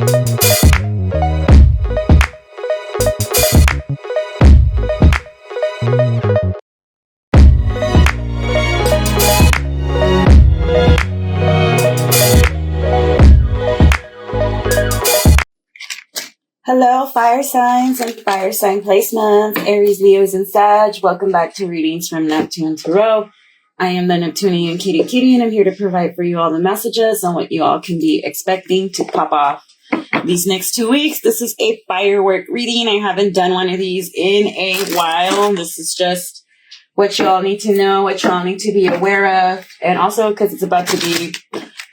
Hello, fire signs and fire sign placements, Aries, Leos, and Sag. Welcome back to Readings from Neptune Tarot. I am the Neptunian and I'm here to provide for you all the messages on what you all can be expecting to pop off these next 2 weeks. This is a firework reading. I haven't done one of these in a while. This is just what you all need to know, what you all need to be aware of, and also because it's about to be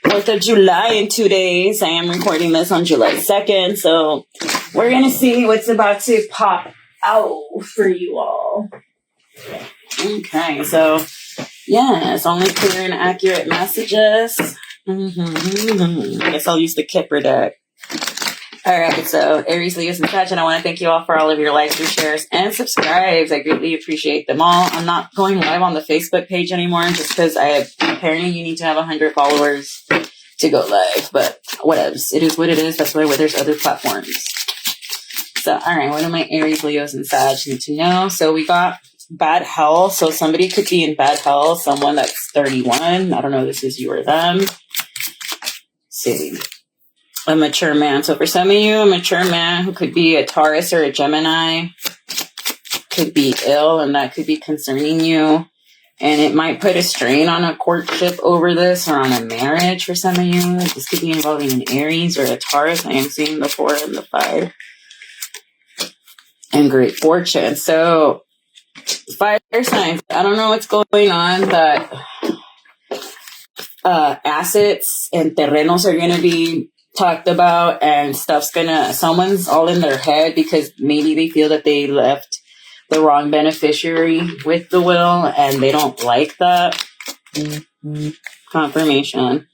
4th of July in 2 days. I am recording this on July 2nd, so we're going to see what's about to pop out for you all. Okay, so yes, only clear and accurate messages. I guess I'll use the Kipper deck. All right, so Aries, Leos, and Sag, and I want to thank you all for all of your likes, your shares, and subscribes. I greatly appreciate them all. I'm not going live on the Facebook page anymore just because apparently you need to have 100 followers to go live, but whatevs. It is what it is. That's why there's other platforms. So, all right, what do my Aries, Leos, and Sag need to know? So we got bad health. So somebody could be in bad health. Someone that's 31. I don't know if this is you or them. Let's see. A mature man. So for some of you, a mature man who could be a Taurus or a Gemini could be ill, and that could be concerning you. And it might put a strain on a courtship over this or on a marriage for some of you. This could be involving an Aries or a Taurus. I am seeing the 4 and the 5. And great fortune. So fire signs. I don't know what's going on, but assets and terrenos are going to be talked about, and someone's all in their head because maybe they feel that they left the wrong beneficiary with the will and they don't like that. Confirmation.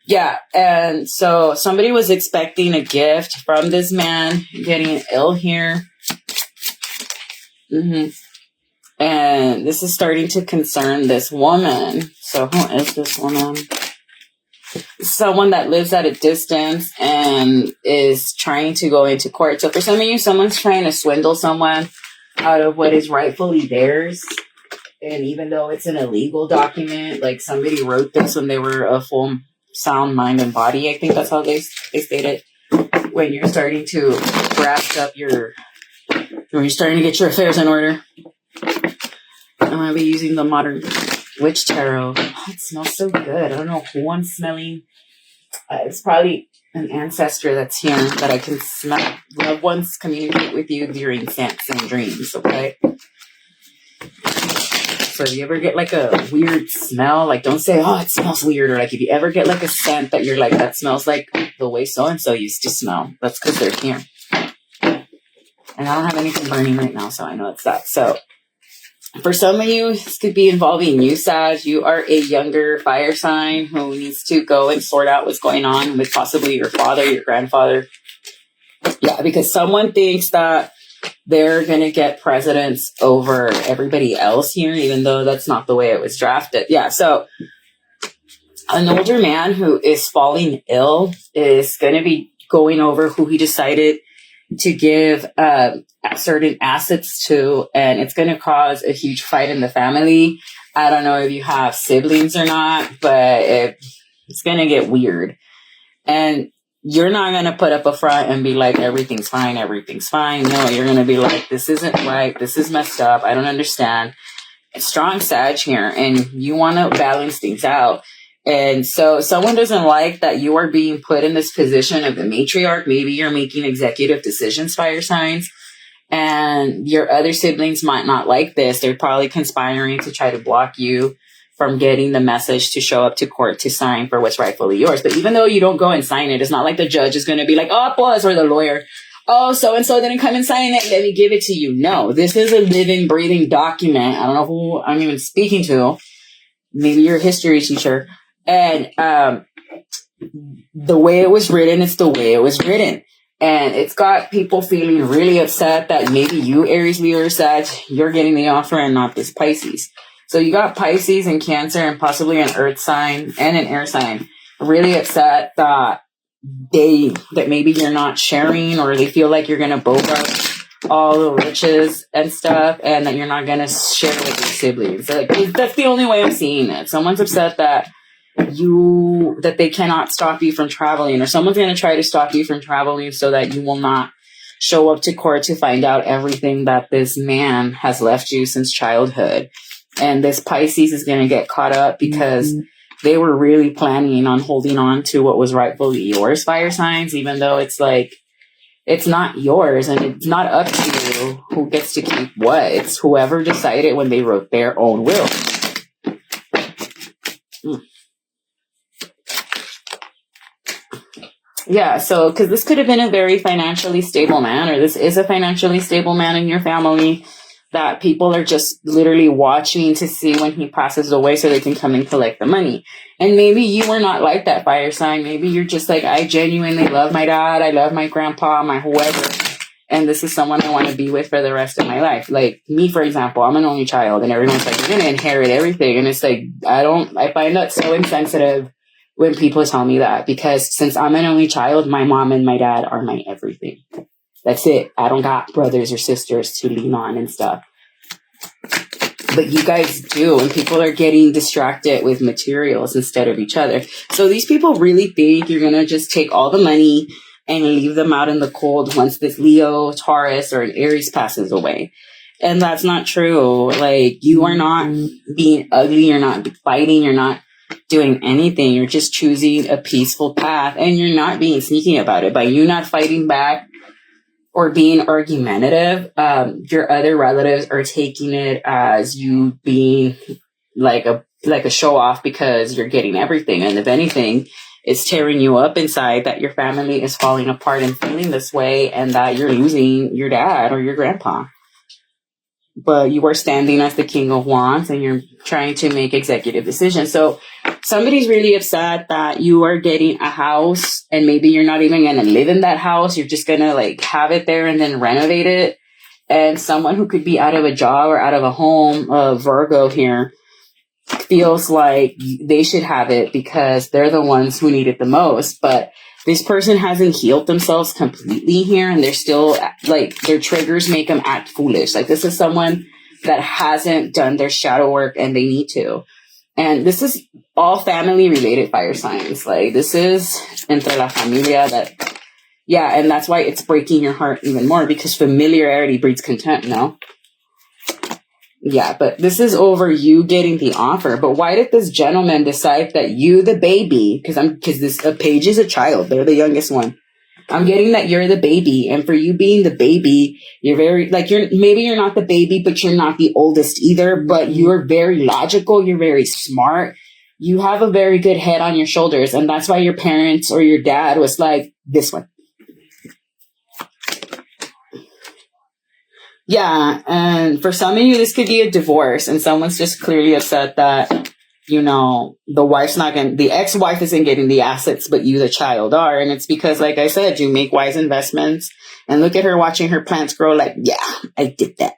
Yeah, and so somebody was expecting a gift from this man, getting ill here. And this is starting to concern this woman. So who is this woman? Someone that lives at a distance and is trying to go into court. So for some of you, someone's trying to swindle someone out of what is rightfully theirs. And even though it's an illegal document, like somebody wrote this when they were a full sound mind and body. I think that's how they state it. When you're starting to grasp up when you're starting to get your affairs in order. I'm going to be using the Modern Witch Tarot. Oh, it smells so good. I don't know who I'm smelling. It's probably an ancestor that's here that I can smell. Loved ones communicate with you during seance and dreams, okay? So if you ever get like a weird smell, like don't say, oh, it smells weird. Or like if you ever get like a scent that you're like, that smells like the way so-and-so used to smell. That's because they're here. And I don't have anything burning right now, so I know it's that. So for some of you, this could be involving you, Sag. You are a younger fire sign who needs to go and sort out what's going on with possibly your father, your grandfather. Yeah, because someone thinks that they're going to get precedence over everybody else here, even though that's not the way it was drafted. Yeah, so an older man who is falling ill is going to be going over who he decided to give certain assets to, and it's going to cause a huge fight in the family. I don't know if you have siblings or not, but it's going to get weird. And you're not going to put up a front and be like, everything's fine, everything's fine. No, you're going to be like, this isn't right, this is messed up, I don't understand. It's strong Sag here, and you want to balance things out. And so someone doesn't like that you are being put in this position of the matriarch. Maybe you're making executive decisions, fire signs, and your other siblings might not like this. They're probably conspiring to try to block you from getting the message to show up to court to sign for what's rightfully yours. But even though you don't go and sign it, it's not like the judge is going to be like, oh, pues, or the lawyer, oh, so-and-so didn't come and sign it, let me give it to you. No, this is a living, breathing document. I don't know who I'm even speaking to. Maybe your history teacher. And the way it was written, it's the way it was written. And it's got people feeling really upset that maybe you, Aries, Leo, or Sag, you're getting the offer and not this Pisces. So you got Pisces and Cancer and possibly an earth sign and an air sign really upset that that maybe you're not sharing, or they feel like you're going to both up all the riches and stuff, and that you're not going to share with your siblings. Like, that's the only way I'm seeing it. Someone's upset that they cannot stop you from traveling, or someone's going to try to stop you from traveling so that you will not show up to court to find out everything that this man has left you since childhood. And this Pisces is going to get caught up because they were really planning on holding on to what was rightfully yours, fire signs, even though it's like, it's not yours, and it's not up to you who gets to keep what. It's whoever decided when they wrote their own will. Yeah, so, because this could have been a very financially stable man, or this is a financially stable man in your family, that people are just literally watching to see when he passes away so they can come and collect the money. And maybe you were not like that, fire sign. Maybe you're just like, I genuinely love my dad, I love my grandpa, my whoever, and this is someone I want to be with for the rest of my life. Like me, for example, I'm an only child, and everyone's like, you're going to inherit everything. And it's like, I find that so insensitive when people tell me that, because since I'm an only child, my mom and my dad are my everything. That's it. I don't got brothers or sisters to lean on and stuff. But you guys do, and people are getting distracted with materials instead of each other. So these people really think you're going to just take all the money and leave them out in the cold once this Leo, Taurus, or an Aries passes away. And that's not true. Like, you are not being ugly. You're not fighting. You're not doing anything. You're just choosing a peaceful path, and you're not being sneaky about it. By you not fighting back or being argumentative, your other relatives are taking it as you being like a show off because you're getting everything. And if anything, it's tearing you up inside that your family is falling apart and feeling this way, and that you're losing your dad or your grandpa. But you are standing as the King of Wands, and you're trying to make executive decisions. So somebody's really upset that you are getting a house, and maybe you're not even going to live in that house. You're just going to like have it there and then renovate it. And someone who could be out of a job or out of a home, Virgo here, feels like they should have it because they're the ones who need it the most. But this person hasn't healed themselves completely here, and they're still like, their triggers make them act foolish. Like, this is someone that hasn't done their shadow work, and they need to. And this is all family related, fire signs. Like, this is entre la familia that, yeah, and that's why it's breaking your heart even more, because familiarity breeds contempt, no? Yeah, but this is over you getting the offer. But why did this gentleman decide that you, the baby, because this Paige is a child, they're the youngest one. I'm getting that you're the baby, and for you being the baby, you're very like maybe you're not the baby, but you're not the oldest either. But you're very logical. You're very smart. You have a very good head on your shoulders, and that's why your parents or your dad was like, this one. Yeah, and for some of you, this could be a divorce, and someone's just clearly upset that, you know, the ex-wife isn't getting the assets, but you, the child, are. And it's because, like I said, you make wise investments, and look at her watching her plants grow like, yeah, I did that.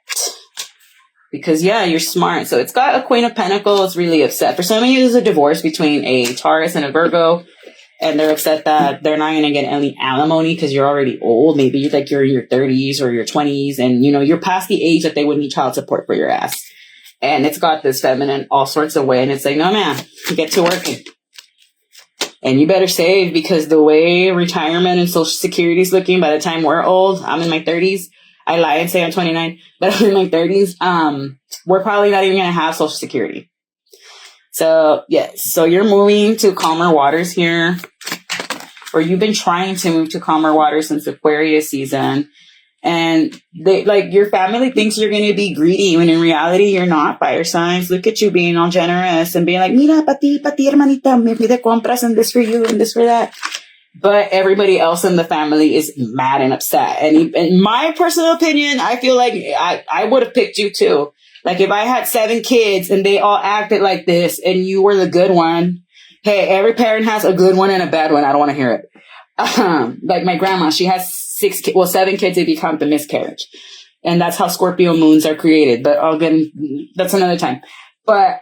Because, yeah, you're smart. So it's got a Queen of Pentacles really upset. For some of you, there's a divorce between a Taurus and a Virgo. And they're upset that they're not going to get any alimony because you're already old. Maybe you're in your 30s or your 20s, and, you know, you're past the age that they would need child support for your ass. And it's got this feminine all sorts of way. And it's like, no, man, get to working. And you better save, because the way retirement and Social Security is looking by the time we're old, I'm in my 30s. I lie and say I'm 29, but I'm in my 30s. We're probably not even going to have Social Security. So, yes. So you're moving to calmer waters here, or you've been trying to move to calmer waters since Aquarius season. And they, like, your family thinks you're going to be greedy, when in reality, you're not, fire signs. Look at you being all generous and being like, mira, pa ti, hermanita, me pide compras and this for you and this for that. But everybody else in the family is mad and upset. And in my personal opinion, I feel like I would have picked you too. Like, if I had 7 kids and they all acted like this and you were the good one, hey, every parent has a good one and a bad one. I don't want to hear it. Like my grandma, she has 7 kids if you count the miscarriage. And that's how Scorpio moons are created. But again, that's another time. But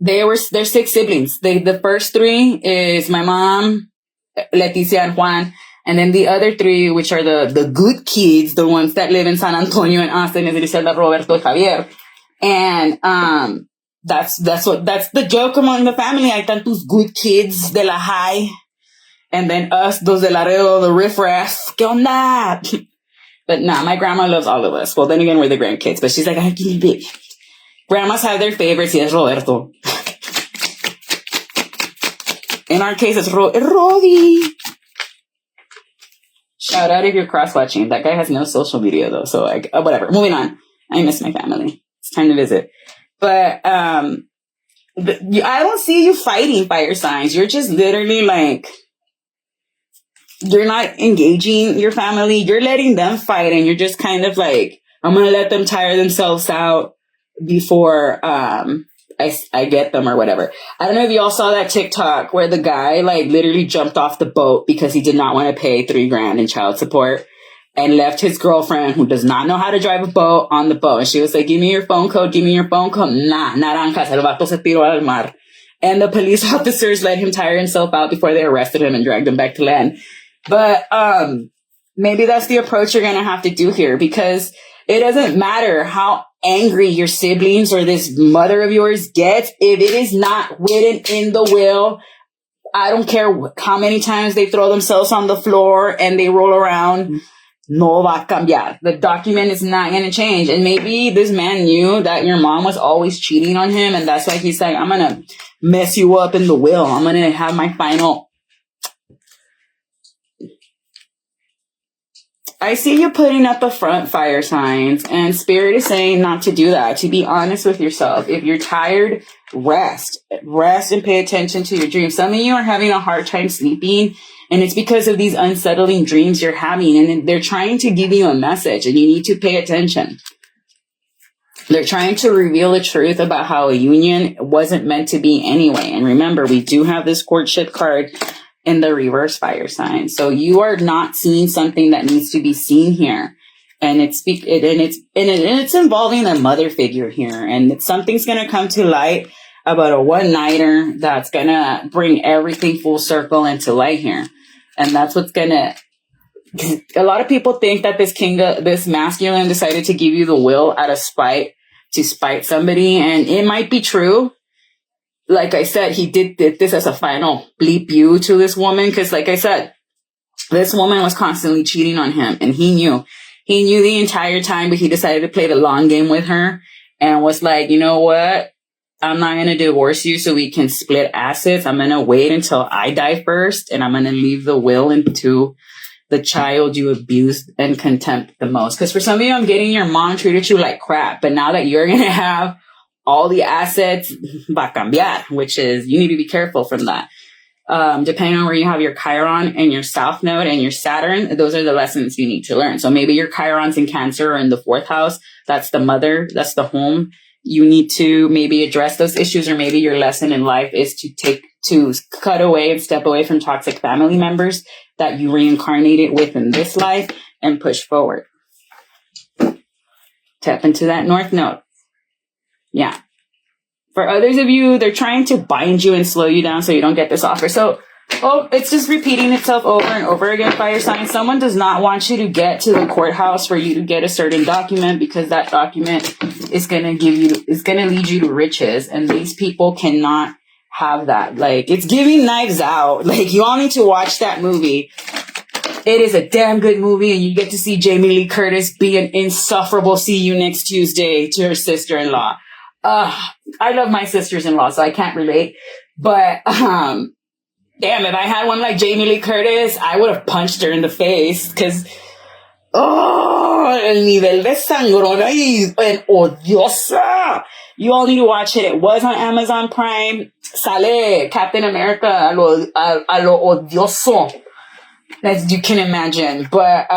they're 6 siblings. The first 3 is my mom, Leticia, and Juan. And then the other 3, which are the good kids, the ones that live in San Antonio and Austin, is Griselda, Roberto, Javier. And that's the joke among the family. Hay tantos good kids de la high. And then us, those de Laredo, the riffraff. ¿Qué onda? But nah, my grandma loves all of us. Well, then again, we're the grandkids. But she's like, I can't be. Grandmas have their favorites. Yes, Roberto. In our case, it's Rodi. Shout out if you're cross-watching. That guy has no social media, though. So, like, whatever. Moving on. I miss my family. It's time to visit. But I don't see you fighting fire signs. You're just literally like, you're not engaging your family. You're letting them fight, and you're just kind of like, I'm going to let them tire themselves out before I get them or whatever. I don't know if you all saw that TikTok where the guy like literally jumped off the boat because he did not want to pay $3,000 in child support and left his girlfriend, who does not know how to drive a boat, on the boat. And she was like, give me your phone code. Give me your phone code. Nah, naranjas. El vato se tiró al mar. And the police officers let him tire himself out before they arrested him and dragged him back to land. But maybe that's the approach you're going to have to do here, because it doesn't matter how angry your siblings or this mother of yours gets. If it is not written in the will, I don't care how many times they throw themselves on the floor and they roll around, no va a cambiar. The document is not going to change. And maybe this man knew that your mom was always cheating on him, and that's why he's like, I'm going to mess you up in the will. I'm going to have my final... I see you putting up a front, fire signs, and Spirit is saying not to do that, to be honest with yourself. If you're tired, rest and pay attention to your dreams. Some of you are having a hard time sleeping, and it's because of these unsettling dreams you're having, and they're trying to give you a message, and you need to pay attention. They're trying to reveal the truth about how a union wasn't meant to be anyway. And remember, we do have this courtship card in the reverse fire sign. So you are not seeing something that needs to be seen here. And it's involving a mother figure here. And something's going to come to light about a one-nighter that's going to bring everything full circle into light here. And that's what's going to... A lot of people think that this masculine decided to give you the will out of spite, to spite somebody. And it might be true. Like I said, he did this as a final bleep you to this woman. Because like I said, this woman was constantly cheating on him. And he knew. He knew the entire time, but he decided to play the long game with her. And was like, you know what? I'm not going to divorce you so we can split assets. I'm going to wait until I die first. And I'm going to leave the will into the child you abused and contempt the most. Because for some of you, I'm getting your mom treated you like crap. But now that you're going to have all the assets, va a cambiar, which is, you need to be careful from that. Depending on where you have your Chiron and your South Node and your Saturn, those are the lessons you need to learn. So maybe your Chiron's in Cancer or in the 4th house. That's the mother. That's the home. You need to maybe address those issues, or maybe your lesson in life is to cut away and step away from toxic family members that you reincarnated with in this life and push forward. Tap into that North Node. Yeah. For others of you, they're trying to bind you and slow you down so you don't get this offer. So, it's just repeating itself over and over again, fire sign. Someone does not want you to get to the courthouse for you to get a certain document, because that document is going to lead you to riches. And these people cannot have that. Like, it's giving Knives Out. Like, you all need to watch that movie. It is a damn good movie, and you get to see Jamie Lee Curtis be an insufferable see you next Tuesday to her sister-in-law. I love my sisters-in-law, so I can't relate. But, damn, if I had one like Jamie Lee Curtis, I would have punched her in the face. Because, el nivel de sangrona y odiosa. You all need to watch it. It was on Amazon Prime. Sale Captain America a lo odioso, as you can imagine. But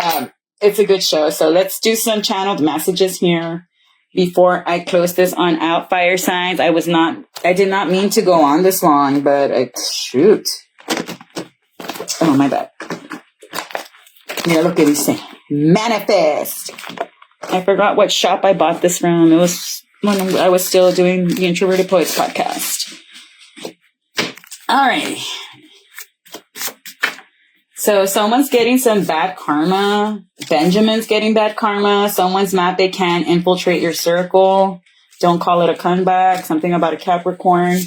it's a good show. So let's do some channeled messages here before I close this on out, fire signs. I did not mean to go on this long, but shoot. Oh, my bad. Mira lo que dice. Manifest. I forgot what shop I bought this from. It was when I was still doing the Introverted Poets podcast. All right. So someone's getting some bad karma. Benjamin's getting bad karma. Someone's mad they can't infiltrate your circle. Don't call it a comeback. Something about a Capricorn.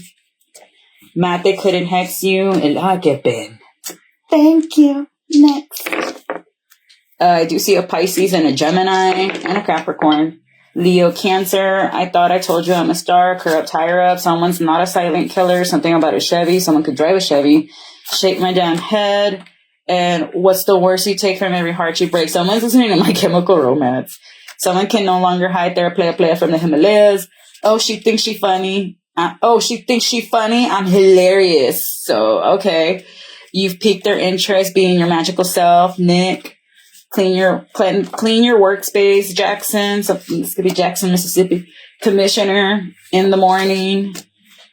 Mad they couldn't hex you. Ben. Thank you. Next. I do see a Pisces and a Gemini and a Capricorn. Leo, Cancer. I thought I told you I'm a star. Corrupt higher up. Someone's not a silent killer. Something about a Chevy. Someone could drive a Chevy. Shake my damn head. And what's the worst you take from every heart you break? Someone's listening to My Chemical Romance. Someone can no longer hide their player from the Himalayas. Oh, she thinks she funny. She thinks she funny. I'm hilarious. So, okay. You've piqued their interest being your magical self. Nick, clean your workspace. Jackson, this could be Jackson, Mississippi. Commissioner in the morning.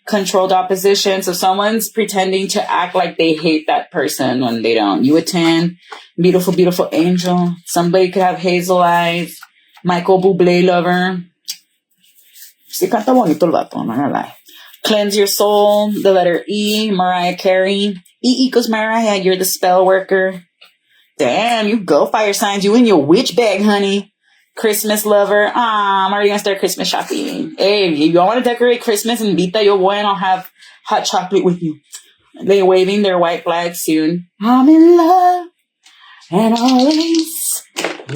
Controlled opposition. So someone's pretending to act like they hate that person when they don't. You a 10. Beautiful, beautiful angel. Somebody could have hazel eyes. Michael Bublé lover. Sí canta bonito el vato, I'm not gonna lie. Cleanse your soul. The letter E. Mariah Carey. E equals Mariah. You're the spell worker. Damn, you go fire signs. You in your witch bag, honey. Christmas lover. I'm already gonna start Christmas shopping. Hey, if you want to decorate Christmas and Vita, yo voy and I'll have hot chocolate with you. They're waving their white flag soon. I'm in love and always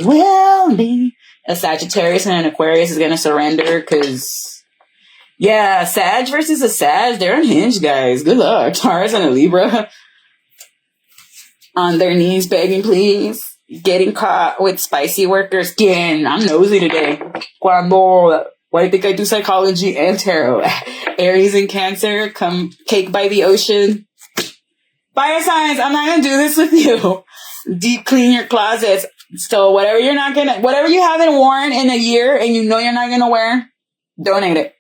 will be. A Sagittarius and an Aquarius is gonna surrender because, yeah, Sag versus a Sag, they're unhinged, guys. Good luck. Taurus and a Libra on their knees begging, please. Getting caught with spicy workers. Again, I'm nosy today. Why do you think I do psychology and tarot? Aries and Cancer, come cake by the ocean. Fire signs, I'm not going to do this with you. Deep clean your closets. So whatever you haven't worn in a year and you know you're not going to wear, donate it.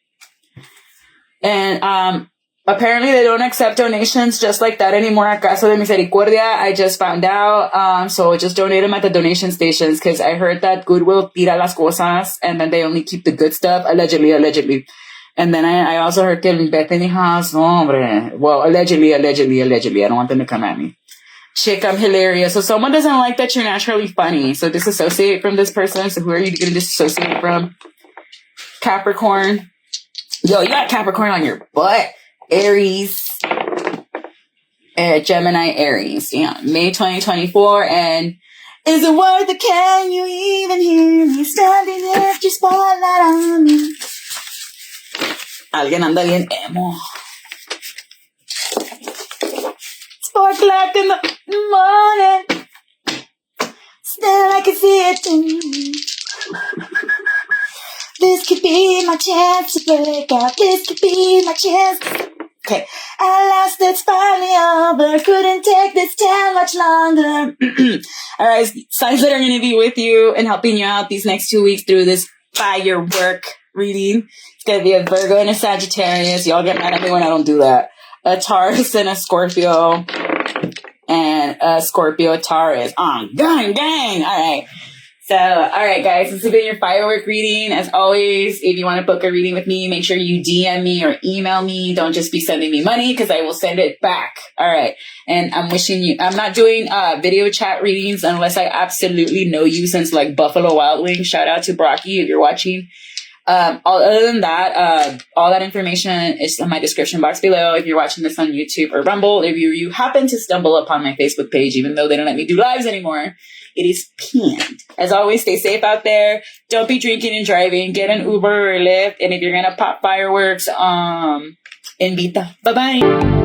And, apparently they don't accept donations just like that anymore at Casa de Misericordia. I just found out. So just donate them at the donation stations because I heard that Goodwill tira las cosas and then they only keep the good stuff. Allegedly. And then I also heard que el Bethany House, well, allegedly. I don't want them to come at me. Chick, I'm hilarious. So someone doesn't like that you're naturally funny. So disassociate from this person. So who are you going to disassociate from? Capricorn. Yo, you got Capricorn on your butt. Aries, Gemini, Aries. Yeah, May 2024. And is it worth it? Can you even hear me? Standing there, your spotlight on me. Alguien anda bien emo. It's 4 o'clock in the morning. Still I can see it. This could be my chance to break out. This could be my chance. Okay. At last it's finally over. Couldn't take this down much longer. All right. Signs that are going to be with you and helping you out these next 2 weeks through this firework reading. It's going to be a Virgo and a Sagittarius. Y'all get mad at me when I don't do that. A Taurus and a Scorpio. And a Scorpio Taurus. Gang. All right. So, all right, guys, this has been your firework reading. As always, if you want to book a reading with me, make sure you DM me or email me. Don't just be sending me money because I will send it back. All right. And I'm not doing video chat readings unless I absolutely know you since like Buffalo Wild Wings. Shout out to Brocky if you're watching. Other than that, all that information is in my description box below. If you're watching this on YouTube or Rumble, if you happen to stumble upon my Facebook page, even though they don't let me do lives anymore, it is pinned. As always, stay safe out there. Don't be drinking and driving. Get an Uber or Lyft. And if you're going to pop fireworks, invita. Bye-bye.